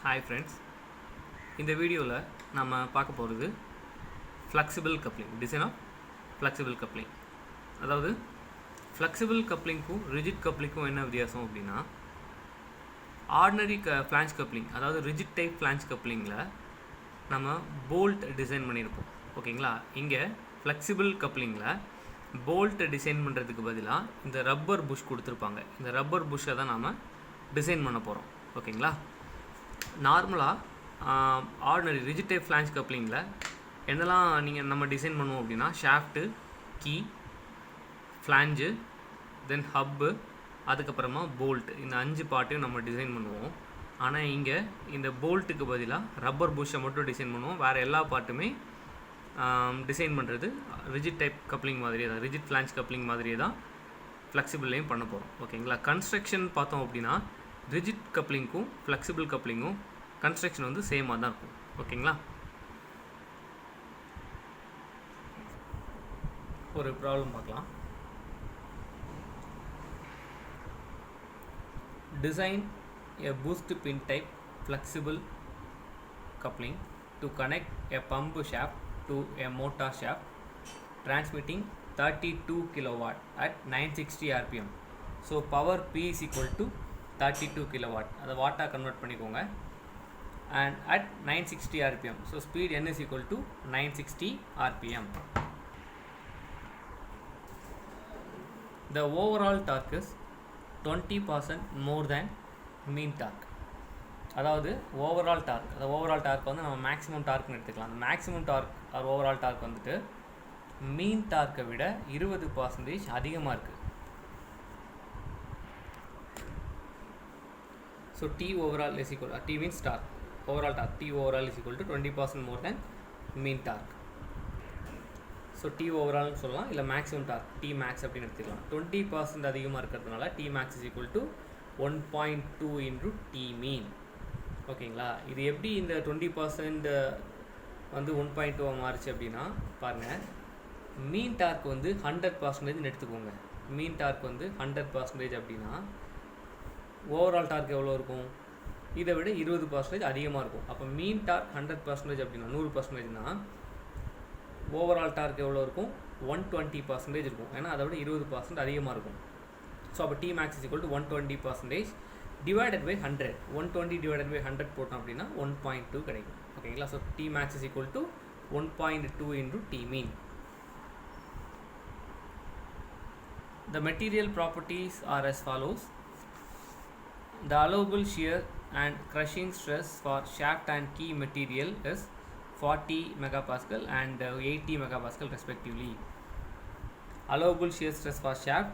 Hi friends, இந்த வீடியோவில் நம்ம பார்க்க போகிறது flexible coupling, design of flexible coupling. அதாவது ஃப்ளெக்சிபிள் கப்ளிங்க்கும் ரிஜிட் கப்ளிங்க்கும் என்ன வித்தியாசம் அப்படின்னா, ஆர்டினரி ஃப்ளான்ஜ் கப்ளிங், அதாவது ரிஜிட் டைப் ஃப்ளான்ஜ் கப்ளிங்கில் நம்ம போல்ட் டிசைன் பண்ணியிருப்போம். ஓகேங்களா? இங்கே ஃப்ளெக்சிபிள் கப்ளிங்கில் போல்ட் டிசைன் பண்ணுறதுக்கு பதிலாக இந்த ரப்பர் புஷ் கொடுத்துருப்பாங்க. இந்த ரப்பர் புஷ்ஷை தான் நாம் டிசைன் பண்ண போகிறோம். ஓகேங்களா? நார்மலாக ஆர்டினரி ரிஜிட் டைப் ஃப்ளான்ஜ் கப்ளிங்கில் என்னெல்லாம் நம்ம டிசைன் பண்ணுவோம் அப்படின்னா, ஷாஃப்ட்டு, கீ, ஃப்ளான்ஜு, தென் ஹப்பு, அதுக்கப்புறமா போல்ட், இந்த 5 பார்ட்டையும் நம்ம டிசைன் பண்ணுவோம். ஆனால் இங்கே இந்த போல்ட்டுக்கு பதிலாக ரப்பர் புஷ்ஷை மட்டும் டிசைன் பண்ணுவோம். வேறு எல்லா பார்ட்டுமே டிசைன் பண்ணுறது ரிஜிட் டைப் கப்ளிங் மாதிரியே தான், ரிஜிட் ஃப்ளான்ஜ் கப்ளிங் மாதிரியே தான் ஃப்ளெக்சிபிள்லையும் பண்ண போகிறோம். ஓகேங்களா? கன்ஸ்ட்ரக்ஷன் பார்த்தோம் அப்படின்னா ரிஜிட் கப்ளிங்க்கும் ஃப்ளெக்சிபிள் கப்ளிங்கும் கன்ஸ்ட்ரக்ஷன் வந்து சேமாக தான் இருக்கும். ஓகேங்களா? ஒரு ப்ராப்ளம் பார்க்கலாம். Design a boost pin type flexible coupling to connect a pump shaft to a motor shaft transmitting 32 kilowatt at 960 rpm. So power P is equal to 32 kilowatt. அதை வாட்டாக convert பண்ணிக்கோங்க. And at 960 rpm. So speed n is equal to 960 rpm. The overall torque is 20% more than mean torque. அதாவது overall torque, அந்த overall torque வந்து நம்ம maximum டார்க்னு எடுத்துக்கலாம். அந்த maximum torque or overall torque வந்துட்டு மீன் டார்க்கை விட 20% அதிகமாக இருக்குது. So T overall is equal, T means torque, overall torque, T overall is equal to 20% more than mean torque. So T ஓவரால்னு சொல்லலாம், இல்லை மேக்ஸிமம் டார்க் T மேக்ஸ் அப்படின்னு எடுத்துக்கலாம். 20% அதிகமாக இருக்கிறதுனால T max is equal to 1.2 into T mean. ஓகேங்களா? இது எப்படி இந்த 20% வந்து 1.2 மாறுச்சு அப்படின்னா பாருங்கள், மீன் டார்க் வந்து 100% எடுத்துக்கோங்க. மீன் டார்க் வந்து 100% அப்படின்னா ஓவரால் டார்க் எவ்வளோ இருக்கும்? இதை விட 20% அதிகமாக இருக்கும். அப்போ மீன் டார்க் 100% அப்படின்னா 100%னா ஓவரால் டார்க் எவ்வளோ இருக்கும்? 120% இருக்கும். ஏன்னா அதை விட 20% அதிகமாக இருக்கும். ஸோ அப்போ T max is equal to 120% divided by 100. 120 divided by 100 போட்டோம் அப்படின்னா 1.2 கிடைக்கும். ஓகேங்களா? So T max is equal to 1.2 into T mean. The material properties are as follows. The allowable shear and crushing stress for shaft and key material is 40 megapascal and 80 megapascal respectively. Allowable shear stress for shaft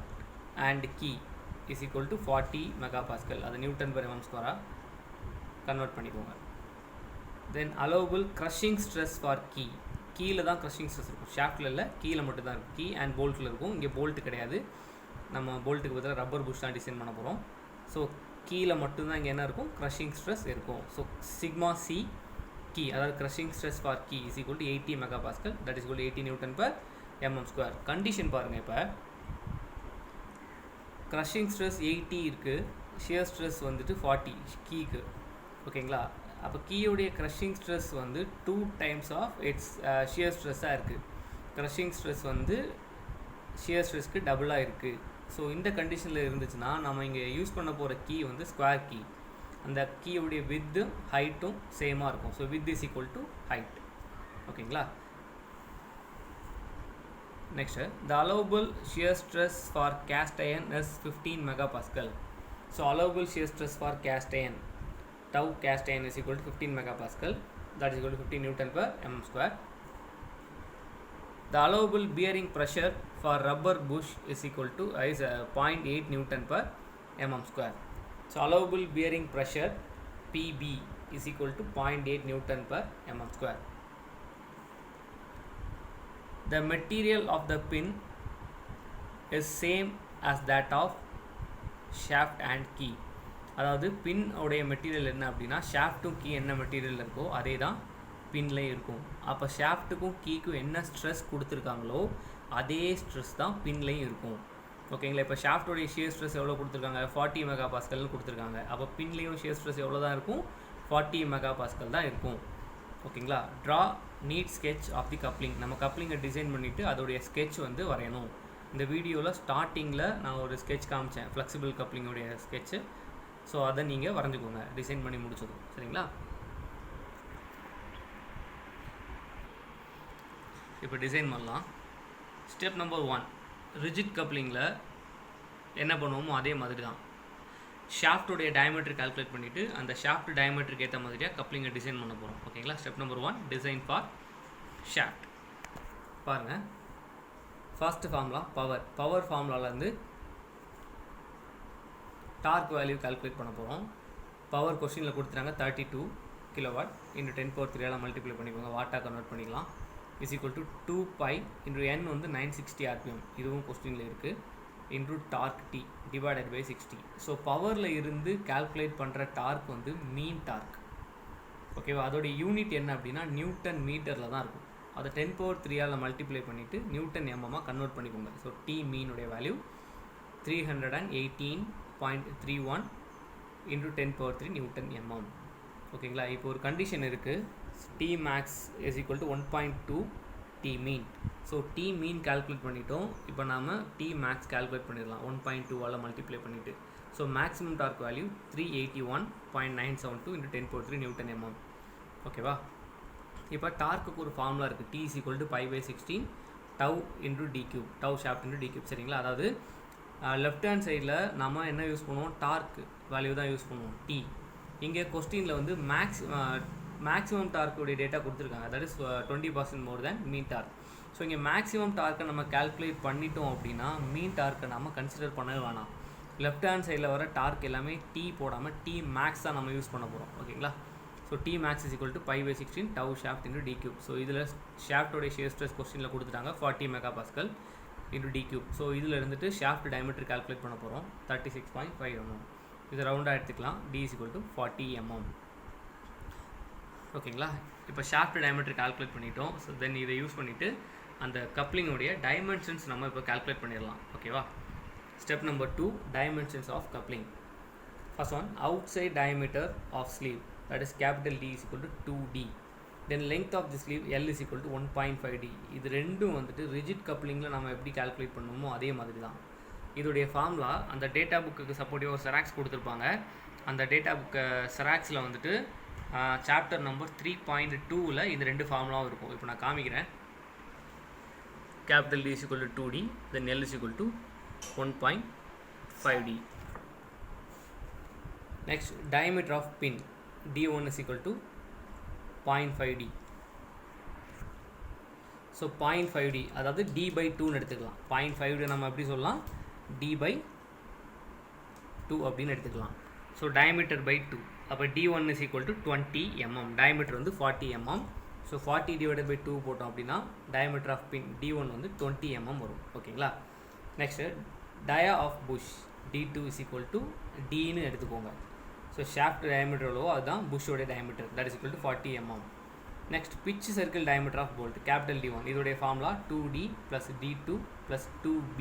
and key is equal to 40 megapascal. அது Newton per mm ஸ்கொயரா convert பண்ணிக்கோங்க. தென் allowable crushing stress for key, கீழே தான் crushing stress இருக்கும், ஷாஃப்டில் இல்லை, கீழே மட்டும் தான் இருக்கும். கீ அண்ட் போல்ட்டில் இருக்கும். இங்கே போல்ட்டு கிடையாது, நம்ம போல்ட்டுக்கு பதிலாக ரப்பர் புஷ் தான் டிசைன் பண்ண போகிறோம். ஸோ கீழே மட்டும்தான் இங்கே என்ன இருக்கும்? crushing stress இருக்கும். ஸோ சிக்மா சி கீ, அதாவது crushing stress for key is equal to 80 megapascal, that is equal to 80 Newton per mm square. Condition பாருங்கள், இப்போ க்ரஷிங் ஸ்ட்ரெஸ் 80 இருக்குது, ஷியர் ஸ்ட்ரெஸ் வந்துட்டு 40 கீக்கு. ஓகேங்களா? அப்போ கீயோடைய க்ரஷிங் ஸ்ட்ரெஸ் வந்து 2 times ஆஃப் இட்ஸ் ஷியர் ஸ்ட்ரெஸ்ஸாக இருக்குது. க்ரஷிங் ஸ்ட்ரெஸ் வந்து ஷியர் ஸ்ட்ரெஸ்க்கு டபுளாக இருக்குது. ஸோ இந்த கண்டிஷனில் இருந்துச்சுன்னா நம்ம இங்கே யூஸ் பண்ண போகிற கீ வந்து ஸ்கொயர் கீ. அந்த கீயோடைய வித்தும் ஹைட்டும் சேமாக இருக்கும். So width is equal to height. ஓகேங்களா? Next, the allowable shear stress for cast iron is 15 megapascal. So allowable shear stress for cast iron, tau cast iron is equal to 15 megapascal, that is equal to 15 Newton per mm square. The allowable bearing pressure for rubber bush is equal to 0.8 Newton per mm square. So allowable bearing pressure PB is equal to 0.8 Newton per mm square. The material of the pin is same as that of shaft and key. அதாவது பின் உடைய material என்ன அப்படின்னா, ஷாஃப்ட்டும் key என்ன material இருக்கோ அதே தான் பின்லேயும் இருக்கும். அப்போ ஷாஃப்ட்டுக்கும் கீக்கும் என்ன ஸ்ட்ரெஸ் கொடுத்துருக்காங்களோ அதே ஸ்ட்ரெஸ் தான் பின்லேயும் இருக்கும். ஓகேங்களா? இப்போ ஷாஃப்டோடைய ஷியர் ஸ்ட்ரெஸ் எவ்வளோ கொடுத்துருக்காங்க? 40 மெகாபாஸ்கல்னு கொடுத்துருக்காங்க. அப்போ பின்லேயும் ஷியர் ஸ்ட்ரெஸ் எவ்வளோ தான் இருக்கும்? 40 மெகாபாஸ்கல் தான் இருக்கும். ஓகேங்களா. Draw neat sketch of the coupling. நம்ம கப்ளிங்கை டிசைன் பண்ணிவிட்டு அதோடைய ஸ்கெட்ச் வந்து வரையணும். இந்த வீடியோவில் ஸ்டார்டிங்கில் நான் ஒரு ஸ்கெட்ச் காமிச்சேன், ஃப்ளெக்சிபிள் கப்ளிங்கோடைய ஸ்கெட்சு. ஸோ அதை நீங்கள் வரைஞ்சிக்கோங்க டிசைன் பண்ணி முடிச்சதும். சரிங்களா. இப்போ டிசைன் பண்ணலாம். ஸ்டெப் நம்பர் 1, ரிஜிட் கப்ளிங்கில் என்ன பண்ணுவோமோ அதே மாதிரி தான். ஷாஃப்டோடைய டயமீட்டர் கால்குலேட் பண்ணிவிட்டு அந்த ஷாஃப்ட் டயமீட்டருக்கு ஏற்ற மாதிரியாக கப்ளிங்கை டிசைன் பண்ண போகிறோம். ஓகேங்களா. Step number 1, design for shaft. பாருங்கள், ஃபர்ஸ்ட் ஃபார்முலா பவர் ஃபார்முலாலேருந்து டார்க் வேல்யூ கால்குலேட் பண்ண போகிறோம். பவர் கொஸ்டினில் கொடுத்துட்டாங்க 32 கிலோவாட் இன்ட்டு 10⁻³ மல்டிப்ளை பண்ணிக்கோங்க, வாட்டாக கன்வெர்ட் பண்ணிக்கலாம். Is equal to 2π into n வந்து 960 RPM, இதுவும் கொஸ்டினில் இருக்குது, into torque T divided by 60. So பவரில் இருந்து கால்குலேட் பண்ணுற டார்க் வந்து மீன் டார்க். ஓகேவா. அதோடைய யூனிட் என்ன அப்படின்னா நியூட்டன் மீட்டரில் தான் இருக்கும். அதை 10⁻³ மல்டிப்ளை பண்ணிவிட்டு நியூட்டன் எம்எம்மாக கன்வெர்ட் பண்ணிக்கோங்க. ஸோ T மீனுடைய வேல்யூ 318.31 இன்ட்டு 10⁻³ நியூட்டன் எம்எம். ஓகேங்களா. இப்போ ஒரு கண்டிஷன் இருக்குது, T max is equal to 1.2 T mean. So T mean calculate பண்ணிட்டோம். இப்போ நாம் T max கால்குலேட் பண்ணிடலாம் 1.2 மல்டிப்ளை பண்ணிவிட்டு. So maximum dark value 381.972 into 10⁻³ newton MM. ஓகேவா. இப்போ டார்க்குக்கு ஒரு ஃபார்முலா இருக்குது, T is equal to π/16 tau into d3, tau shaft into d3. சரிங்களா. அதாவது லெஃப்ட் ஹேண்ட் சைடில் நம்ம என்ன யூஸ் பண்ணுவோம், டார்க் வேல்யூ தான் யூஸ் பண்ணுவோம், T. இங்கே கொஸ்டினில் வந்து மேக்ஸிமம் டார்க்குடைய டேட்டா கொடுத்துருக்காங்க, that is 20% more than mean torque. So இங்கே மேக்ஸிமம் டார்க்கை நம்ம கால்குலேட் பண்ணிட்டோம் அப்படின்னா மீன் டார்க்கை நம்ம கன்சிடர் பண்ணவே வேணாம். லெஃப்ட் ஹேண்ட் சைடில் வர டார்க் எல்லாமே T போடாமல் T மேக்ஸ் தான் நம்ம யூஸ் பண்ண போகிறோம். ஓகேங்களா. So T max is equal to π/16 tau shaft into d3. So இதில் ஷாஃப்டோடைய ஷியர் ஸ்ட்ரெஸ் கொஸ்டினில் கொடுத்துட்டாங்க 40 மெகாபாஸ்கல் இன்ட்டு d3. ஸோ இதில் இருந்துட்டு ஷாஃப்ட் டயமீட்டர் கால்குலேட் பண்ண போகிறோம் 36.5 mm. இதை ரவுண்டாக எடுத்துக்கலாம். D is equal to 40 mm. ஓகேங்களா. இப்போ ஷாஃப்ட் டயமீட்டர் கால்குலேட் பண்ணிட்டோம். ஸோ தென் இதை யூஸ் பண்ணிவிட்டு அந்த கப்ளிங்கோடைய டைமென்ஷன்ஸ் நம்ம இப்போ கால்குலேட் பண்ணிடலாம். ஓகேவா. Step number 2, dimensions of coupling. First one, outside diameter of sleeve, that is capital D is equal to 2D. Then length of the sleeve L is equal to 1.5D. இது ரெண்டும் வந்துட்டு rigid கப்ளிங்கில் நம்ம எப்படி calculate பண்ணுவோமோ அதே மாதிரி தான். இதோடைய ஃபார்முலா அந்த டேட்டா புக்குக்கு சப்போர்ட்டிவ் ஒரு செராக்ஸ் கொடுத்துருப்பாங்க. அந்த டேட்டா புக்கு செராக்ஸில் வந்துட்டு சாப்டர் நம்பர் 3.2ல் இந்த ரெண்டு ஃபார்முலாவும் இருக்கும். இப்போ நான் காமிக்கிறேன். capital D is equal to 2D, then L is equal to 1.5D. Next, diameter of pin D1 is equal to 0.5D. So 0.5D அதாவது D/2ன்னு எடுத்துக்கலாம். 0.5D நம்ம எப்படி சொல்லலாம், D/2 அப்படின்னு எடுத்துக்கலாம். ஸோ டயமீட்டர் பை 2, அப்போ D1 is equal to 20 mm. Diameter வந்து 40 mm. So 40 divided by 2 போட்டோம் அப்படின்னா டயமீட்டர் ஆஃப் பின் D1 வந்து 20 mm வரும். ஓகேங்களா. Next dia of bush D2 is equal to Dன்னு எடுத்துக்கோங்க. ஸோ ஷாஃப்ட் டயமீட்டர் எவ்வளோ அதுதான் புஷ்ஷோடைய diameter, that is equal to 40 mm. Next pitch circle diameter of bolt capital D1, இதோடைய formula 2D + D2 + 2B.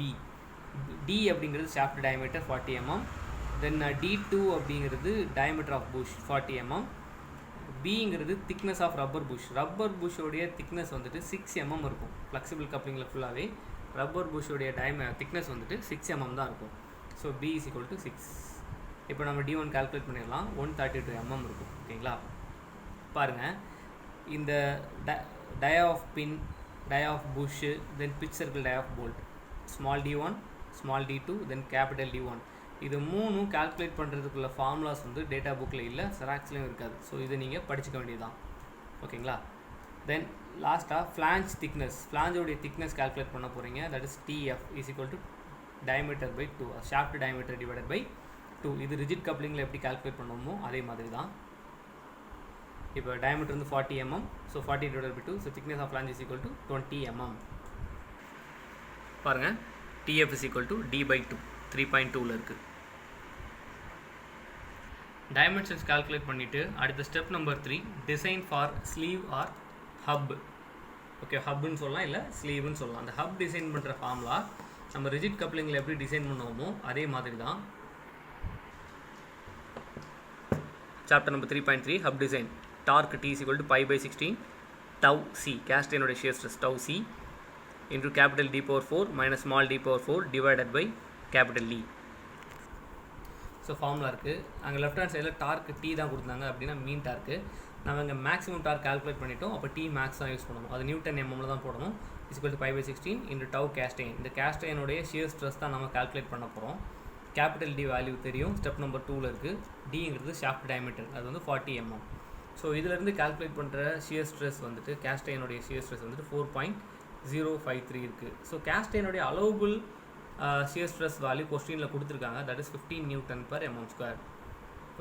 D அப்படிங்கிறது shaft diameter 40 mm. Then D2 அப்படிங்கிறது diameter of bush 40 mm. பிங்கிறது thickness of rubber புஷ்ஷோடைய thickness வந்துட்டு 6 mm இருக்கும். Flexible கப்ளிங்கில் ஃபுல்லாகவே rubber புஷ்ஷோடைய thickness வந்துட்டு 6 mm தான் இருக்கும். So B is equal to 6. இப்போ நம்ம D1 கால்குலேட் பண்ணிடலாம், 132 mm இருக்கும். ஓகேங்களா. பாருங்கள், இந்த dia of pin, dia of bush, then pitch circle dia of bolt, small D1, small D2, then capital D1, இது மூணும் கால்குலேட் பண்ணுறதுக்குள்ள ஃபார்முலாஸ் வந்து டேட்டா புக்கில் இல்லை, செராக்ஸ்லையும் இருக்காது. ஸோ இதை நீங்கள் படிச்சுக்க வேண்டியதுதான். ஓகேங்களா. தென் லாஸ்ட்டாக ஃப்ளாஞ்ச் திக்னஸ், ஃப்ளாஞ்சோடைய திக்னஸ் கால்குலேட் பண்ண போகிறீங்க. That is TF is equal to diameter by 2, shaft diameter divided by 2. இது ரிஜிட் கப்ளிங்கில் எப்படி கால்குலேட் பண்ணுவோமோ அதே மாதிரி தான். இப்போ டயமீட்டர் வந்து 40 mm. So 40 divided by 2, so thickness of flange is equal to 20 mm. பாருங்கள், TF is equal to D/2, 3.2ல் இருக்குது. டைமென்ஷன்ஸ் கால்குலேட் பண்ணிவிட்டு அடுத்த step number 3, design for sleeve or hub. Okay, ஹப்புன்னு சொல்லலாம், இல்லை ஸ்லீவ்னு சொல்லலாம். அந்த ஹப் டிசைன் பண்ணுற ஃபார்முலா நம்ம ரிஜிட் கப்ளிங்கில் எப்படி டிசைன் பண்ணுவோமோ அதே மாதிரி தான். Chapter number 3.3 Hub Design. Torque T is equal to pi by 16 tau C. Cast iron shear stress tau C into capital D power 4 minus small d power 4 divided by capital E. So formula இருக்குது. அங்கே left hand சைடில் dark D தான் கொடுத்தாங்க அப்படின்னா மீன் torque. நம்ம இங்கே maximum dark calculate பண்ணிட்டோம். அப்போ டி மேக்ஸ் தான் யூஸ் பண்ணணும். அது நியூட்டன் எம்எம்ல தான் போடணும். Is equal to 5/16 into tau cast iron. இந்த கேஸ்டைனுடைய ஷியர் ஸ்ட்ரெஸ் தான் நம்ம கால்குலேட் பண்ண போகிறோம். கேபிட்டல் டி வேல்யூ தெரியும், ஸ்டெப் நம்பர் 2ல் இருக்குது. டிங்கிறது ஷாஃப்ட் டயமீட்டர், அது வந்து 40 mm. ஸோ இதிலேருந்து கால்குலேட் பண்ணுற ஷியர் ஸ்ட்ரெஸ் வந்துட்டு கேஸ்டைனுடைய ஷியர் ஸ்ட்ரெஸ் வந்துட்டு 4.053 இருக்குது. ஸோ கேஸ்டைனுடைய அலோவபிள் ஷியர் ஸ்ட்ரெஸ் வேல்யூ கொஸ்டினில் கொடுத்துருக்காங்க. That is 15 Nm/mm².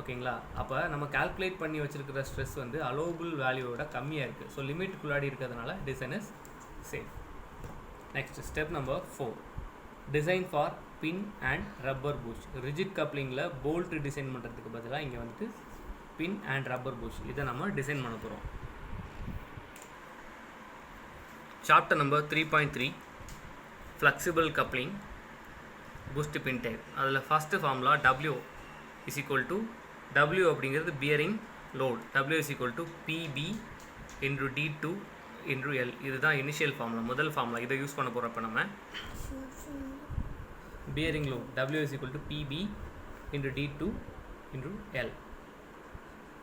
ஓகேங்களா? அப்போ நம்ம கால்குலேட் பண்ணி வச்சுருக்கிற ஸ்ட்ரெஸ் வந்து அலோவபிள் வேல்யூவோட கம்மியாக இருக்குது. ஸோ லிமிட்டுக்குள்ளாடி இருக்கிறதுனால design is safe. Next step number 4, design for pin and rubber bush. Rigid கப்ளிங்கில் போல்ட் டிசைன் பண்ணுறதுக்கு பதிலாக இங்கே வந்துட்டு பின் அண்ட் ரப்பர் புஷ் இதை நம்ம டிசைன் பண்ண போகிறோம். Chapter number 3.3 flexible coupling bushed pin type. அதில் first formula W is equal to W அப்படிங்கிறது bearing load. W is equal to PB into D2 into L. இதுதான் இனிஷியல் ஃபார்முலா, முதல் formula. இதை use பண்ண போகிறப்ப நம்ம bearing load W is equal to PB into D2 into L.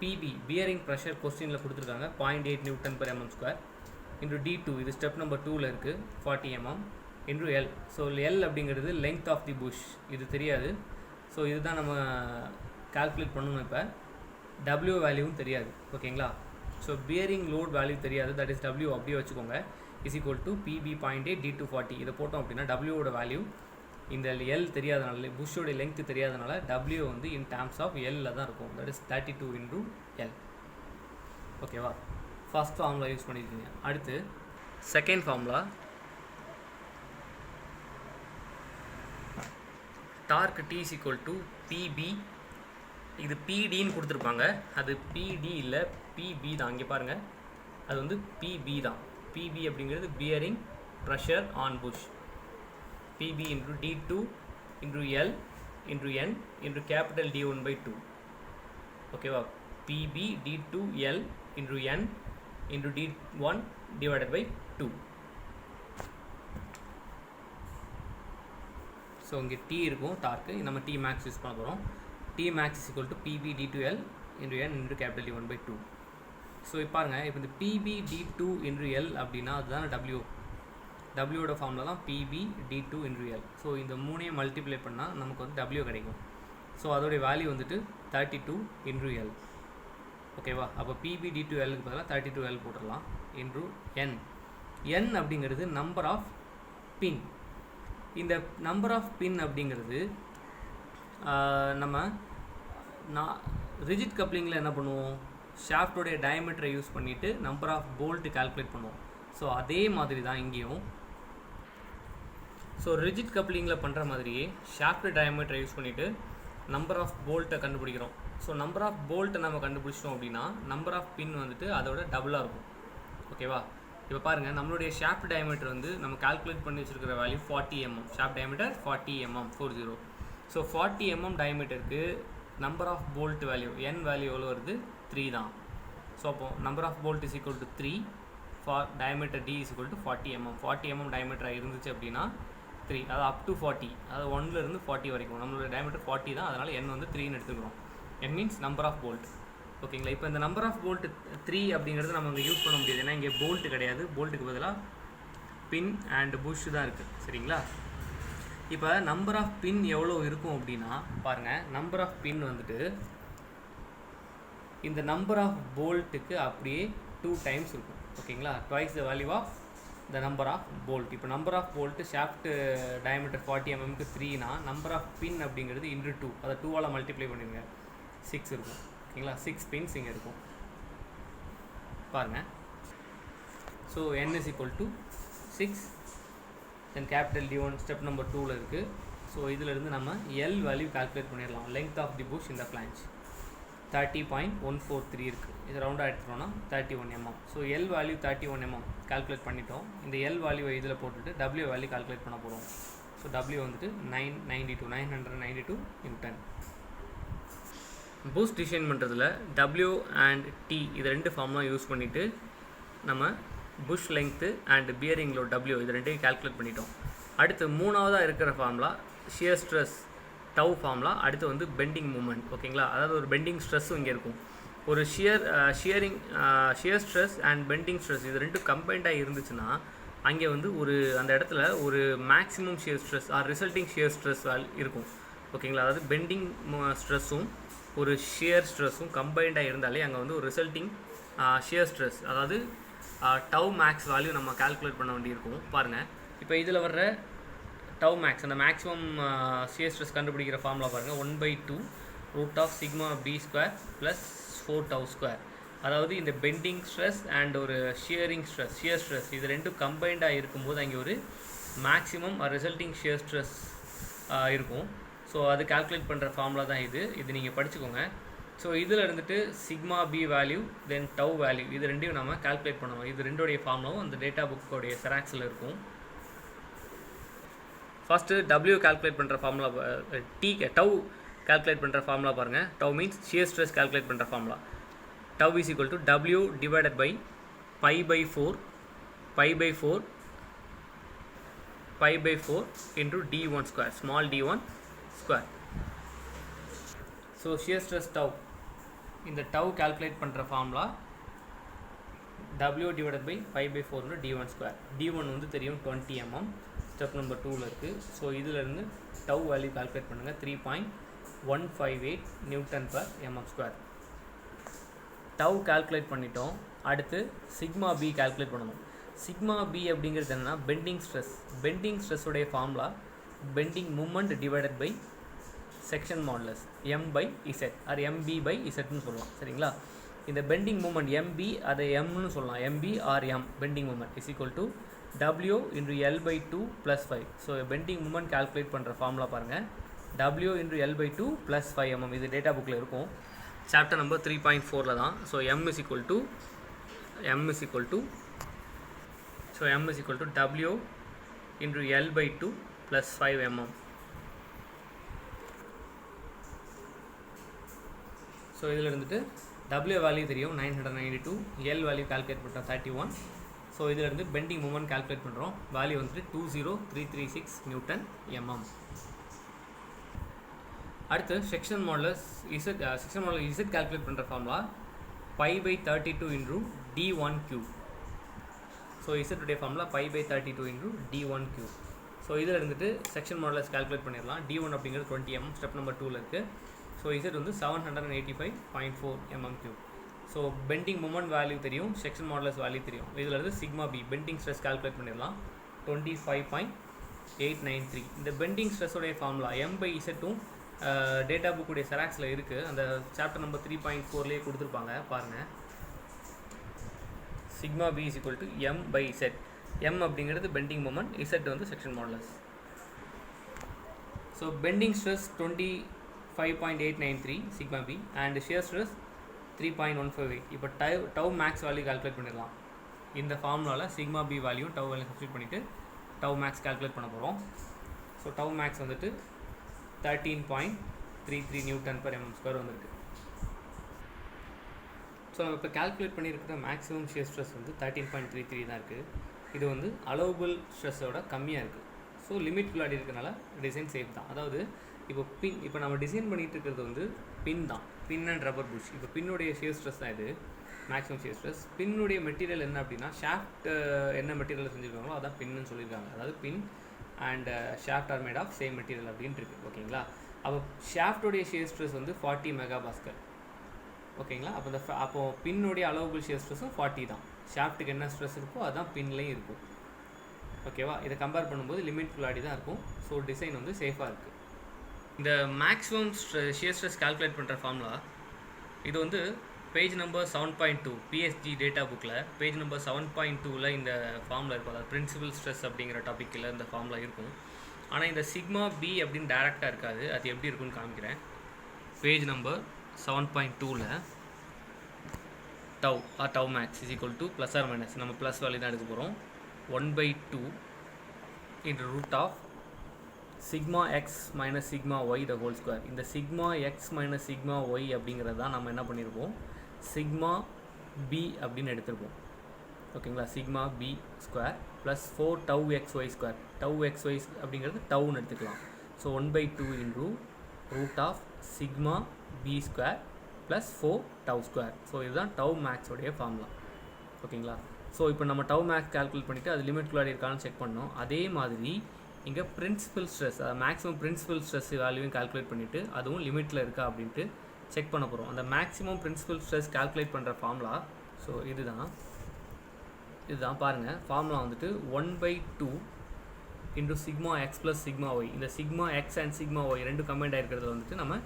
PB bearing pressure கொஸ்டினில் கொடுத்துருக்காங்க 0.8 Nm/mm² இன்ட்ரு D2, இது step number 2ல் இருக்குது 40 mm இன்ட்ரு L. ஸோ L அப்படிங்கிறது லெங்த் ஆஃப் தி புஷ், இது தெரியாது. ஸோ இதுதான் நம்ம கால்குலேட் பண்ணணும். இப்போ W வேல்யூவும் தெரியாது. ஓகேங்களா? ஸோ பியரிங் லோட் வேல்யூ தெரியாது, தட் இஸ் W அப்படியே வச்சுக்கோங்க. Is equal to PB 0.8 D2 40. இதை போட்டோம் அப்படின்னா Wவோட வேல்யூ இந்த L தெரியாதனால, புஷ்ஷோட லெங்க் தெரியாதனால W வந்து இன் டேர்ம்ஸ் ஆஃப் L தான் இருக்கும். That is 32 into L. ஓகேவா? ஃபஸ்ட் ஃபார்முலா யூஸ் பண்ணியிருக்கீங்க. அடுத்து second formula, torque T is equal to PB. இது PDன்னு கொடுத்துருப்பாங்க, அது PD இல்லை PB தான். இங்கே பாருங்கள், அது வந்து PB தான். PB அப்படிங்கிறது bearing pressure on bush. PB into D2 into L into N into capital D1/2. ஓகேவா? PB D2 L into N into D1 divided by 2. So இங்கே T இருக்கும் டார்க்கு, நம்ம T மேக்ஸ் யூஸ் பண்ண போகிறோம். T max is equal to PB D2L into N into capital D1/2. So இப்போ பாருங்கள், இப்போ இந்த PB D2 இன்ட்ரு L அப்படின்னா அதுதான் W. Wயோட ஃபார்முலா தான் PB D2 into L. So இந்த மூணையும் மல்டிப்ளை பண்ணால் நமக்கு வந்து W கிடைக்கும். ஸோ அதோடைய வேல்யூ வந்துட்டு 32 இன்ட்ரு L. ஓகேவா? அப்போ PB D2Lக்கு பதிலாக 32L போட்டுடலாம் இன்ட்ரு N. N அப்படிங்கிறது நம்பர் ஆஃப் பின். இந்த நம்பர் ஆஃப் பின் அப்படிங்கிறது நம்ம ரிஜிட் கப்ளிங்கில் என்ன பண்ணுவோம், ஷாஃப்டோடைய டயமீட்டரை யூஸ் பண்ணிவிட்டு நம்பர் ஆஃப் போல்ட் கால்குலேட் பண்ணுவோம். ஸோ அதே மாதிரி தான் இங்கேயும். ஸோ ரிஜிட் கப்ளிங்கில் பண்ணுற மாதிரியே ஷாஃப்ட் டயமீட்டரை யூஸ் பண்ணிவிட்டு நம்பர் ஆஃப் போல்ட்டை கண்டுபிடிக்கிறோம். ஸோ நம்பர் ஆஃப் போல்ட்டை நம்ம கண்டுபிடிச்சிட்டோம் அப்படின்னா நம்பர் ஆஃப் பின் வந்துட்டு அதோட டபுளாக இருக்கும். ஓகேவா? இப்போ பாருங்கள், நம்மளுடைய ஷாஃப்ட் டயமீட்டர் வந்து நம்ம கால்குலேட் பண்ணி வச்சுருக்கிற value 40 mm. Shaft diameter 40 mm 40. ஸோ 40 mm டயமீட்டருக்கு number of bolt value N value எவ்வளோ வருது? 3 தான். ஸோ அப்போ number of bolt is equal to 3 for diameter D is equal to 40 mm. 40 mm டயமீட்டராக இருந்துச்சு அப்படின்னா 3, அது அப் டு 40, அது 1லேருந்து 40 வரைக்கும். நம்மளோட டயமீட்டர் 40 தான், அதனால் N வந்து 3ன்னு எடுத்துக்கிறோம். N means number of bolt. ஓகேங்களா? இப்போ இந்த நம்பர் ஆஃப் போல்ட் 3 அப்படிங்கிறது நம்ம இங்கே யூஸ் பண்ண முடியாது, ஏன்னா இங்கே போல்ட் கிடையாது. போல்ட்டுக்கு பதிலாக பின் அண்ட் புஷ் தான் இருக்குது. சரிங்களா? இப்போ நம்பர் ஆஃப் பின் எவ்வளோ இருக்கும் அப்படின்னா பாருங்கள், நம்பர் ஆஃப் பின் வந்துட்டு இந்த நம்பர் ஆஃப் போல்ட்டுக்கு அப்படியே 2 டைம்ஸ் இருக்கும். ஓகேங்களா? Twice the value of the number of bolt. இப்போ number of bolt shaft diameter 40 mmக்கு 3னா நம்பர் ஆஃப் பின் அப்படிங்கிறது இன்ட்ரு 2, அதை 2ஆல் மல்டிப்ளை பண்ணிடுங்க, 6 இருக்கும். ஓகேங்களா? 6 பின்ஸ் இங்கே இருக்கும் பாருங்கள். So N is equal to 6, then capital D1 step number 2ல் இருக்குது. ஸோ இதிலிருந்து நம்ம L வேல்யூ கால்குலேட் பண்ணிடலாம். லெங்த் ஆஃப் தி புஷ் இந்த ஃப்ளான்ச் 30.143 இருக்குது. இது ரவுண்டாக எடுத்துட்டோம்னா 31 mm. So L value 31 mm calculate பண்ணிட்டோம். இந்த L வேல்யூவை இதில் போட்டுட்டு W வேல்யூ கால்குலேட் பண்ண போகிறோம். ஸோ W வந்துட்டு 992 × 10. பூஸ்ட் டிசைன் பண்ணுறதுல W அண்ட் T இது ரெண்டு ஃபார்ம்லாம் யூஸ் பண்ணிவிட்டு நம்ம bush length and bearing load W இது ரெண்டையும் கால்குலேட் பண்ணிட்டோம். அடுத்து மூணாவதாக இருக்கிற formula shear stress tau formula. அடுத்து வந்து பெண்டிங் மூமெண்ட். ஓகேங்களா, அதாவது ஒரு பெண்டிங் ஸ்ட்ரெஸ்ஸும் இங்கே இருக்கும். ஒரு shear stress and bending stress இது ரெண்டும் கம்பைண்டாக இருந்துச்சுன்னா அங்கே வந்து அந்த இடத்துல ஒரு maximum shear stress or resulting shear stress இருக்கும். ஓகேங்களா, அதாவது பெண்டிங் ஸ்ட்ரெஸ்ஸும் ஒரு ஷியர் ஸ்ட்ரெஸ்ஸும் கம்பைண்டாக இருந்தாலே அங்கே வந்து ஒரு ரிசல்ட்டிங் ஷியர் ஸ்ட்ரெஸ், அதாவது டவ் மேக்ஸ் வேல்யூ நம்ம கால்குலேட் பண்ண வேண்டியிருக்கும். பாருங்கள், இப்போ இதில் வர்ற டவ் மேக்ஸ் அந்த மேக்ஸிமம் ஷியர் ஸ்ட்ரெஸ் கண்டுபிடிக்கிற ஃபார்முலா பாருங்கள், 1/2 √σb² + 4τ². அதாவது இந்த பெண்டிங் ஸ்ட்ரெஸ் அண்ட் ஒரு ஷியர் ஸ்ட்ரெஸ் இது ரெண்டும் கம்பைண்டாக இருக்கும்போது அங்கே ஒரு மேக்ஸிமம் ரிசல்ட்டிங் ஷியர் ஸ்ட்ரெஸ் இருக்கும். ஸோ அது கால்குலேட் பண்ணுற ஃபார்முலா தான் இது நீங்கள் படிச்சுக்கோங்க. ஸோ இதில் இருந்துட்டு σb வேல்யூ தென் டவ் வேல்யூ இது ரெண்டையும் நம்ம கால்குலேட் பண்ணணும். இது ரெண்டோடைய ஃபார்முலாவும் அந்த டேட்டா புக்கோடைய செராக்ஸில் இருக்கும். ஃபஸ்ட்டு W கால்குலேட் பண்ணுற ஃபார்முலா, டவ் கால்குலேட் பண்ணுற ஃபார்முலா பாருங்கள். Tau means shear stress calculate பண்ணுற formula. Tau is equal to W divided by π/4 into D1², small d1². So shear stress tau, இந்த டவ் கால்குலேட் பண்ணுற formula W divided by π/4 D1². D1 வந்து தெரியும் 20 mm, step number 2ல் இருக்குது. So இதிலேருந்து tau value calculate பண்ணுங்கள், 3.158 Nm². Tau calculate பண்ணிட்டோம். அடுத்து σb கால்குலேட் பண்ணணும். σb அப்படிங்கிறது என்னென்னா பெண்டிங் ஸ்ட்ரெஸ்ஸுடைய formula bending moment divided by section modulus M/Z or MB/Zன்னு சொல்லலாம். சரிங்களா, இந்த பெண்டிங் மூமெண்ட் MB அதை Mன்னு சொல்லலாம். MB or M bending moment is equal to W into L/2 + 5. So bending moment calculate பண்ணுற ஃபார்முலா பாருங்கள், W into L/2 + 5 mm. இது டேட்டா புக்கில் இருக்கும், சாப்டர் நம்பர் 3.4ல் தான். So M is equal to W into L/2 + 5 mm. So இதில் இருந்துட்டு W value தெரியும் 992, L வேல்யூ கால்குலேட் பண்ணுறோம் 31. ஸோ இதிலிருந்து பெண்டிங் மூமெண்ட் கால்குலேட் பண்ணுறோம், வேல்யூ வந்துட்டு 20336 Nm. அடுத்து செக்ஷன் மாடுலஸ் Z கால்குலேட் பண்ணுற ஃபார்முலா π/32 இன்டூ D1³. ஸோ இசட்டுடைய ஃபார்முலா π/32 இன்டூ D1³. ஸோ இதில் இருந்துட்டு செக்ஷன் மாடுலஸ் கால்குலேட் பண்ணிடலாம். D1 அப்படிங்கிறது 20 mm, ஸ்டெப் நம்பர் 2ல் இருக்குது. ஸோ Z வந்து 785.4 mm³. So bending moment value தெரியும், செக்ஷன் மாடுலஸ் வேல்யூ தெரியும். இதில் இருந்து σb பெண்டிங் ஸ்ட்ரெஸ் கால்குலேட் பண்ணிடலாம், 25.893. இந்த பெண்டிங் ஸ்ட்ரெஸ்ஸோடைய ஃபார்முலா M/Zம் டேட்டா புக்குடைய செராக்ஸில் இருக்குது. அந்த சாப்டர் நம்பர் 3.4லேயே கொடுத்துருப்பாங்க பாருங்கள். σb is equal to M/Z. M அப்படிங்கிறது பெண்டிங் மூமெண்ட், Z வந்து section modulus. So bending stress 25.893 σb and shear stress 3.158. இப்போ டவ் மேக்ஸ் வேல்யூ கால்குலேட் பண்ணிடலாம். இந்த ஃபார்முலாவில் σb value tau value substitute பண்ணிவிட்டு டவ் மேக்ஸ் கால்குலேட் பண்ண போகிறோம். ஸோ டவ் மேக்ஸ் வந்துட்டு 13.33 Nm² வந்துருக்கு. ஸோ நம்ம இப்போ கால்குலேட் பண்ணியிருக்கிற மேக்ஸிமம் ஷியர் ஸ்ட்ரெஸ் வந்து 13.33 தான் இருக்குது. இது வந்து அலோவபிள் ஸ்ட்ரெஸ்ஸோட கம்மியாக இருக்குது. ஸோ லிமிட் குள்ளாடி இருக்கிறனால டிசைன் சேஃப் தான். அதாவது இப்போ நம்ம டிசைன் பண்ணிகிட்டு இருக்கிறது வந்து பின் தான், பின் அண்ட் ரப்பர் புஷ். இப்போ பின்னுடைய ஷியர் ஸ்ட்ரெஸ் தான் இது மேக்ஸிமம் ஷியர் ஸ்ட்ரெஸ். பின்னுடைய மெட்டீரியல் என்ன அப்படின்னா ஷாஃப்ட் என்ன மெட்டீரியல் செஞ்சுருக்காங்களோ அதான் பின்னு சொல்லியிருக்காங்க. அதாவது pin and shaft are made of same material அப்படின்ட்டு இருக்குது. ஓகேங்களா, அப்போ ஷாஃப்டோடைய ஷியர் ஸ்ட்ரெஸ் வந்து 40 MPa. ஓகேங்களா, அப்போது பின்னுடைய அலோவபிள் ஷியர் ஸ்ட்ரெஸ்ஸும் 40 தான். ஷாஃப்ட்டுக்கு என்ன ஸ்ட்ரெஸ் இருக்கோ அதுதான் பின்லேயும் இருக்கும். ஓகேவா, இதை கம்பேர் பண்ணும்போது லிமிட் குள்ளாடி தான் இருக்கும். ஸோ டிசைன் வந்து சேஃபாக இருக்குது. இந்த மேக்ஸிமம் ஷியர் ஸ்ட்ரெஸ் கால்குலேட் பண்ணுற ஃபார்முலா இது வந்து பேஜ் நம்பர் 7.2 PSG டேட்டா புக்கில் பேஜ் நம்பர் 7.2ல் இந்த ஃபார்முலா இருக்கும். அதாவது பிரின்சிபல் ஸ்ட்ரெஸ் அப்படிங்கிற டாப்பிக்கில் இந்த ஃபார்முலா இருக்கும். ஆனால் இந்த σb அப்படின்னு டேரெக்டாக இருக்காது. அது எப்படி இருக்குன்னு காமிக்கிறேன். பேஜ் நம்பர் 7.2ல் tau max is equal to plus or minus, நம்ம ப்ளஸ் வேல்யூ தான் எடுக்க போகிறோம், 1/2 into root of sigma x minus sigma y the whole square. இந்த sigma x minus sigma y அப்படிங்கிறது தான் நம்ம என்ன பண்ணியிருப்போம், சிக்மா பி அப்படின்னு எடுத்திருப்போம். ஓகேங்களா, sigma B square plus 4 tau X Y square. Tau X Y அப்படிங்கிறது டவுன்னு எடுத்துக்கலாம். So 1/2 into root of sigma B square plus 4 tau square. So இதுதான் டவ் மேக்ஸோடைய ஃபார்முலா. ஓகேங்களா, ஸோ இப்போ நம்ம டவ் மேக்ஸ் கால்குலேட் பண்ணிவிட்டு அது லிமிட்குள்ளாடி இருக்கான்னு செக் பண்ணோம். அதே மாதிரி இங்கே principal stress, maximum principal stress வேல்யூவும் கால்குலேட் பண்ணிவிட்டு அதுவும் லிமிட்டில் இருக்கா அப்படின்ட்டு செக் பண்ண போகிறோம். அந்த மேக்ஸிமம் பிரின்சிபல் ஸ்ட்ரெஸ் கால்குலேட் பண்ணுற ஃபார்முலா ஸோ இதுதான் பாருங்கள். ஃபார்முலா வந்துட்டு 1/2 into sigma x plus sigma y. இந்த sigma x and sigma y ரெண்டு கம்பைண்ட் ஆகிருக்கிறதுல வந்துட்டு நம்ம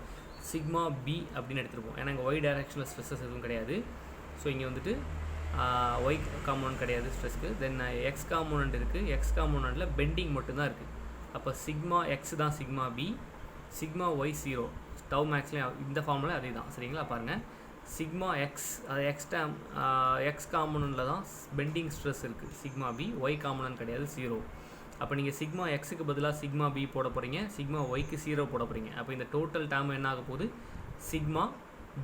சிக்மா பி அப்படின்னு எடுத்துருப்போம். ஏன்னா இங்கே ஒய் டைரக்ஷனில் ஸ்ட்ரெஸ்ஸஸ் எதுவும் கிடையாது. ஸோ இங்கே வந்துட்டு ஒய் காம்போனன்ட் கிடையாது ஸ்ட்ரெஸ்க்கு. தென் எக்ஸ் காம்போனன்ட் இருக்குது. எக்ஸ் காம்போனண்ட்டில் பெண்டிங் மட்டும்தான் இருக்குது. அப்போ சிக்மா எக்ஸ் தான் sigma b, sigma y 0. Tau மேக்ஸ்லேயும் இந்த ஃபார்முலா அதே தான். சரிங்களா, பாருங்கள். சிக்மா எக்ஸ் அது எக்ஸ் காம்போனண்ட்டில் தான் பெண்டிங் ஸ்ட்ரெஸ் இருக்குது சிக்மா பி, ஒய் காம்போனன்ட் கிடையாது 0. அப்போ நீங்கள் சிக்மா எக்ஸுக்கு பதிலாக சிக்மா பி போட போகிறீங்க, சிக்மா ஒய்க்கு 0 போட போகிறீங்க. அப்போ இந்த டோட்டல் டேர்ம் என்ன ஆக போகுது, sigma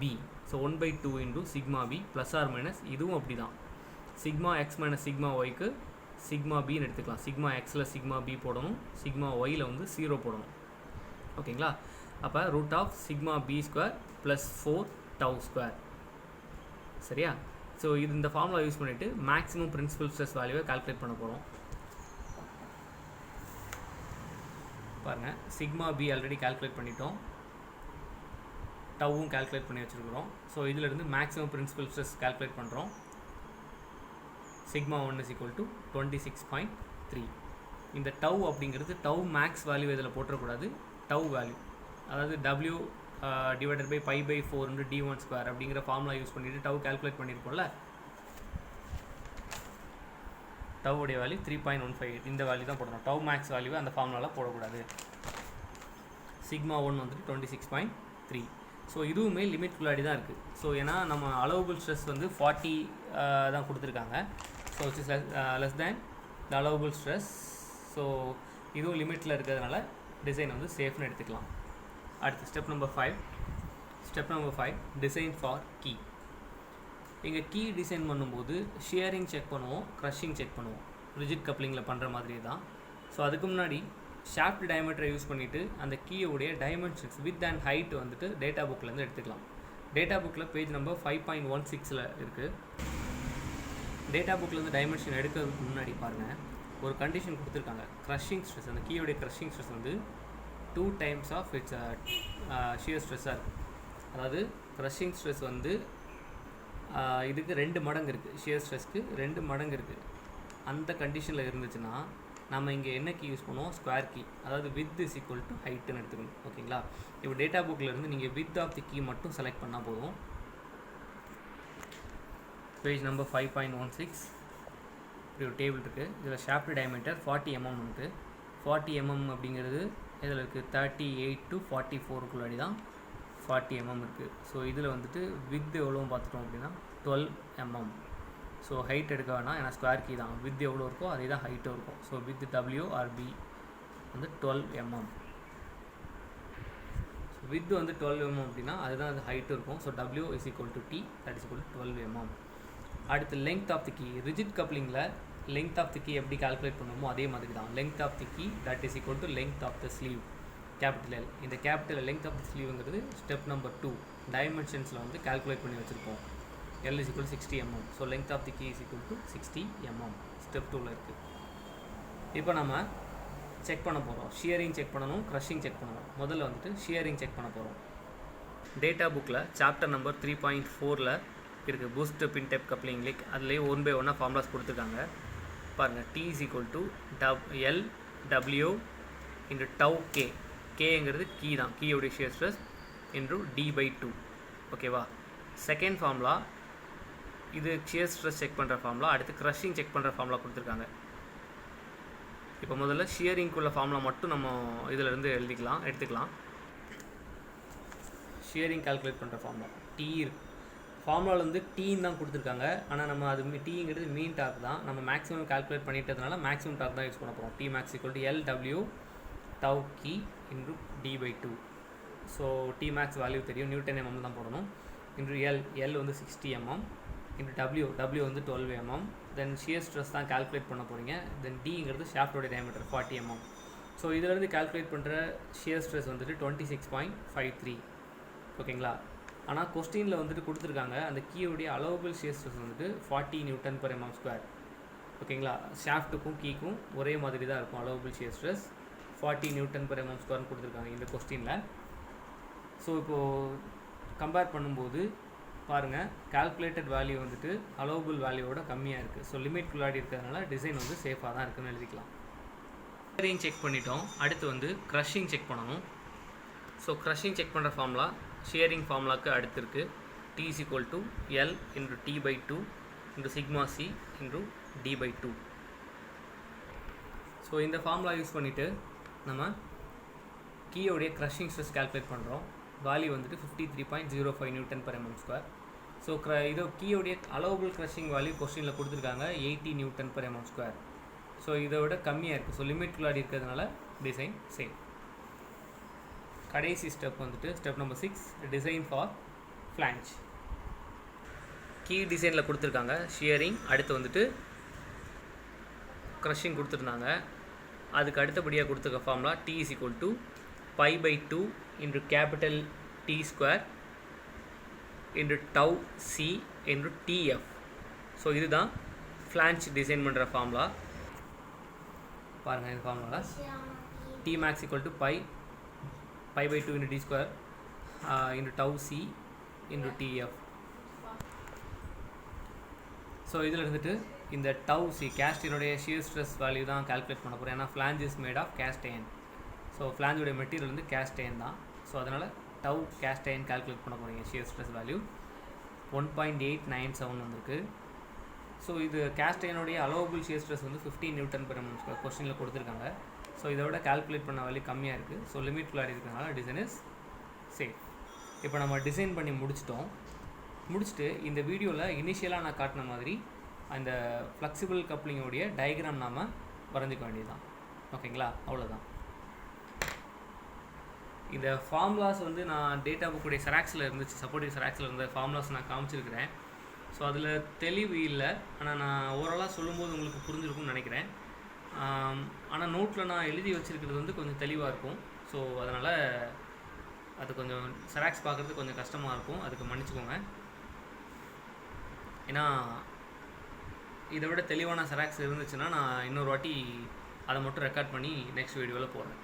b. So 1/2 into sigma b plus or minus இதுவும் அப்படி தான். சிக்மா எக்ஸ் மைனஸ் சிக்மா ஒய்க்கு சிக்மா பின்னு எடுத்துக்கலாம். சிக்மா எக்ஸில் சிக்மா பி போடணும், சிக்மா ஒயில் வந்து 0 போடணும். ஓகேங்களா, அப்போ root of sigma B square plus 4 tau square. சரியா, ஸோ இது இந்த ஃபார்முலா யூஸ் பண்ணிவிட்டு மேக்ஸிமம் பிரின்சிபல் ஸ்ட்ரெஸ் வேல்யூவை கால்குலேட் பண்ண போகிறோம். பாருங்கள், சிக்மா பி ஆல்ரெடி கால்குலேட் பண்ணிட்டோம், டவ்வும் கால்குலேட் பண்ணி வச்சுருக்கிறோம். ஸோ இதிலிருந்து மேக்ஸிமம் பிரின்சிபல் ஸ்ட்ரெஸ் கால்குலேட் பண்ணுறோம். சிக்மா 1 = 26.3. இந்த டவ் அப்படிங்கிறது டவ் மேக்ஸ் வேல்யூ இதில் போட்டக்கூடாது, டவ் வேல்யூ, அதாவது W டிவைடட் பை π/4 d1² அப்படிங்கிற ஃபார்முலா யூஸ் பண்ணிவிட்டு டவ் கால்குலேட் பண்ணியிருப்போம்ல. டவ்வுடைய வேல்யூ 3.15. இந்த வேல்யூ தான் போடணும். டவ் மேக்ஸ் வேல்யூவை அந்த ஃபார்முலாவில் போடக்கூடாது. சிக்மா 1 வந்துட்டு 26.3. ஸோ இதுவுமே லிமிட்குள்ளாடி தான் இருக்குது. ஸோ ஏன்னா நம்ம அலோவபிள் ஸ்ட்ரெஸ் வந்து 40 தான் கொடுத்துருக்காங்க. So it's is less than the allowable stress. So இதுவும் லிமிட்டில் இருக்கிறதுனால டிசைன் வந்து சேஃப்னு எடுத்துக்கலாம். அடுத்து step number 5 design for key. இங்கே கீ டிசைன் பண்ணும்போது ஷியரிங் செக் பண்ணுவோம், க்ரஷிங் செக் பண்ணுவோம், ரிஜிட் கப்ளிங்கில் பண்ணுற மாதிரி தான். ஸோ அதுக்கு முன்னாடி ஷாஃப்ட் டயமீட்டரை யூஸ் பண்ணிவிட்டு அந்த கீயோடைய டைமென்ஷன்ஸ் வித் அண்ட் ஹைட் வந்துட்டு டேட்டா புக்கிலேருந்து எடுத்துக்கலாம். டேட்டா புக்கில் பேஜ் நம்பர் 5.16 இருக்குது. டேட்டா புக்கிலேருந்து டைமென்ஷன் எடுக்கிறதுக்கு முன்னாடி பாருங்கள், ஒரு கண்டிஷன் கொடுத்துருக்காங்க. க்ரஷிங் ஸ்ட்ரெஸ், அந்த கீயோடைய க்ரஷிங் ஸ்ட்ரெஸ் வந்து 2 times ஆஃப் இட்ஸ் ஷியர் ஸ்ட்ரெஸ்ஸாக இருக்குது. அதாவது க்ரஷிங் ஸ்ட்ரெஸ் வந்து இதுக்கு 2 மடங்கு இருக்குது, ஷியர் ஸ்ட்ரெஸ்க்கு 2 மடங்கு இருக்குது. அந்த கண்டிஷனில் இருந்துச்சுன்னா நம்ம இங்கே என்ன கீ யூஸ் பண்ணுவோம், ஸ்கொயர் கீ, அதாவது வித் இஸ் ஈக்குவல் டு ஹைட்டுன்னு எடுத்துக்கணும். ஓகேங்களா, இப்போ டேட்டா புக்கிலேருந்து நீங்கள் வித் ஆஃப் தி கீ மட்டும் செலக்ட் பண்ணால் போதும். பேஜ் நம்பர் 5.16 இப்படி ஒரு டேபிள் இருக்குது. இதில் ஷாஃப்ட் டயமீட்டர் 40 mm இருக்குது. 40 mm அப்படிங்கிறது இதில் இருக்குது 38 to 44 தான் 40 mm இருக்குது. ஸோ இதில் வந்துட்டு வித் எவ்வளோ பார்த்துட்டோம் அப்படின்னா 12 mm. ஸோ ஹைட் எடுக்க வேணாம், ஏன்னா ஸ்கொயர் கீ தான். வித் எவ்வளோ இருக்கோ அதே தான் ஹைட்டும் இருக்கும். So with W or B வந்து 12 mm. ஸோ வித் வந்து 12 mm அப்படின்னா அதுதான் அது ஹைட்டும் இருக்கும். So W is equal to T, that is equal to 12 mm. அடுத்து length of the key. Rigid கப்ளிங்கில் லெங்த் ஆஃப் தி கீ எப்படி கால்குலேட் பண்ணுவோமோ அதே மாதிரி தான். Length of the key that is equal to length of the sleeve, capital L. இந்த capital length of the ஸ்லீவுங்கிறது step number 2 டைமென்ஷன்ஸில் வந்து கால்குலேட் பண்ணி வச்சுருப்போம். L is equal to 60 mm. So length of the key is equal to 60 mm. Step 2ல் இருக்குது. இப்போ நம்ம செக் பண்ண போகிறோம். ஷியரிங் செக் பண்ணணும், க்ரஷிங் செக் பண்ணணும். முதல்ல வந்துட்டு ஷியரிங் செக் பண்ண போகிறோம். டேட்டா புக்கில் சாப்டர் நம்பர் 3.4ல் இருக்குது பூஸ்ட் பின் டைப் கப்ளிங் லிக். அதுலேயே 1 by 1 ஃபார்முலாஸ் கொடுத்துருக்காங்க. பாருங்கள், T is equal to L W into tau K. Kங்கிறது கீ தான், கீயோடைய ஷியர் ஸ்ட்ரெஸ் இன்டு D/2. ஓகேவா. செகண்ட் ஃபார்முலா இது ஷியர் ஸ்ட்ரெஸ் செக் பண்ணுற ஃபார்முலா. அடுத்து க்ரஷிங் செக் பண்ணுற ஃபார்முலா கொடுத்துருக்காங்க. இப்போ முதல்ல ஷியரிங்குள்ள ஃபார்முலா மட்டும் நம்ம இதிலேருந்து எடுத்துக்கலாம். ஷியரிங் கால்குலேட் பண்ணுற ஃபார்முலா T இருக்குது. ஃபார்முலாவில் வந்து டீன்னு தான் கொடுத்துருக்காங்க. ஆனால் நம்ம அது டீங்கிறது மீன் டார்க் தான். நம்ம மேக்ஸிமம் கால்குலேட் பண்ணிட்டதுனால மேக்ஸிமம் டார்க் தான் யூஸ் பண்ண போகிறோம். T max equal to LW tau key into d/2. So D max value தெரியும், நியூட்டன் எம்எம் தான் போடணும். இன்ட்ரு எல் வந்து 60 mm, இன்ட்ரு டபிள்யூ வந்து 12 mm. தென் ஷியர் ஸ்ட்ரெஸ் தான் கால்குலேட் பண்ண போகிறீங்க. தென் டிங்கிறது ஷாஃப்டோட டயமீட்டர் 40 mm. ஸோ இதிலேருந்து கால்குலேட் பண்ணுற ஷியர் ஸ்ட்ரெஸ் வந்துட்டு 26.53. ஓகேங்களா? ஆனால் கொஸ்டினில் வந்துட்டு கொடுத்துருக்காங்க அந்த கீயோடைய அலோவபிள் ஷியர் ஸ்ட்ரெஸ் வந்துட்டு 40 Nm/mm². ஓகேங்களா? ஷாஃப்ட்டுக்கும் கீக்கும் ஒரே மாதிரி தான் இருக்கும் அலோவபிள் ஷியர் ஸ்ட்ரெஸ் 40 Nm/mm² கொடுத்துருக்காங்க இந்த கொஸ்டினில். ஸோ இப்போது கம்பேர் பண்ணும்போது பாருங்கள், கால்குலேட்டட் வேல்யூ வந்துட்டு அலோவபிள் வேல்யூவோட கம்மியாக இருக்குது. ஸோ லிமிட்குள்ளாடி இருக்கிறதுனால டிசைன் வந்து சேஃபாக தான் இருக்குதுன்னு எழுதிக்கலாம். ஷியரிங் செக் பண்ணிட்டோம். அடுத்து வந்து க்ரஷிங் செக் பண்ணணும். ஸோ க்ரஷிங் செக் பண்ணுற ஃபார்முலா ஷியரிங் ஃபார்முலாவுக்கு அடுத்து இருக்குது. T = L × T/2 × σc × d/2. So இந்த ஃபார்முலா யூஸ் பண்ணிவிட்டு நம்ம கீயோடைய க்ரஷிங் ஸ்ட்ரெஸ் கால்குலேட் பண்ணுறோம். வேல்யூ வந்துட்டு 53.05 Nm/mm². ஸோ இது கீயோடைய அலோவபிள் க்ரஷிங் வேல்யூ கொஸ்டினில் கொடுத்துருக்காங்க 80 Nm/mm². ஸோ இதை விட கம்மியாக இருக்குது. ஸோ லிமிட்குள்ளாடி இருக்கிறதுனால டிசைன் சேம். கடைசி ஸ்டெப் வந்துட்டு step number 6, design for flange. Key டிசைனில் கொடுத்துருக்காங்க ஷியரிங், அடுத்து வந்துட்டு க்ரஷிங் கொடுத்துருந்தாங்க. அதுக்கு அடுத்தபடியாக கொடுத்துருக்க formula T = π/2 × capital T² × tau c × TF. So இதுதான் ஃப்ளான்ஜ் டிசைன் பண்ணுற ஃபார்முலா. பாருங்கள் இந்த formula Tmax = π/2 × d² × tau c × TF. So இதில் இருந்துட்டு இந்த tau c கேஸ்டினுடைய ஷியர் ஸ்ட்ரெஸ் வேல்யூ தான் கால்குலேட் பண்ண போகிறேன். ஏன்னா flange is made of cast iron. So ஃப்ளான்ஜுடைய மெட்டீரியல் வந்து கேஸ்ட் அயன் தான். ஸோ அதனால் tau கேஸ்ட் அயன் கால்குலேட் பண்ண போகிறீங்க. ஷியர் ஸ்ட்ரெஸ் வேல்யூ 1.897 வந்திருக்கு. ஸோ இது கேஸ்ட் அயனுடைய அலோவபிள் ஷியர் ஸ்ட்ரெஸ் வந்து 15 Nm/mm² கொஸ்டினில் கொடுத்துருக்காங்க. ஸோ இதை விட கால்குலேட் பண்ண வேல்யூ கம்மியாக இருக்குது. ஸோ லிமிட்குள்ளாடி இருக்கிறதுனால டிசைன் இஸ் சேஃப். இப்போ நம்ம டிசைன் பண்ணி முடிச்சுட்டு இந்த வீடியோவில் இனிஷியலாக நான் காட்டின மாதிரி அந்த ஃப்ளெக்சிபிள் கப்ளிங்கோடைய டயக்ராம் நாம் வரைஞ்சிக்க வேண்டியது தான். ஓகேங்களா? அவ்வளோதான். இந்த ஃபார்முலாஸ் வந்து நான் டேட்டா புக்குடைய செராக்ஸில் இருந்துச்சு, சப்போர்ட்டிவ் செராக்ஸில் இருந்த ஃபார்முலாஸ் நான் காமிச்சிருக்கிறேன். ஸோ அதில் தெளிவு இல்லை, ஆனால் நான் ஓவராலாக சொல்லும்போது உங்களுக்கு புரிஞ்சிருக்கும்னு நினைக்கிறேன். ஆனால் நோட்டில் நான் எழுதி வச்சுருக்கிறது வந்து கொஞ்சம் தெளிவாக இருக்கும். ஸோ அதனால் அது கொஞ்சம் செராக்ஸ் பார்க்குறதுக்கு கொஞ்சம் கஷ்டமாக இருக்கும், அதுக்கு மன்னிச்சுக்கோங்க. ஏன்னா இதை விட தெளிவான செராக்ஸ் இருந்துச்சுன்னா நான் இன்னொரு வாட்டி அதை மட்டும் ரெக்கார்ட் பண்ணி நெக்ஸ்ட் வீடியோவில் போடுறேன்.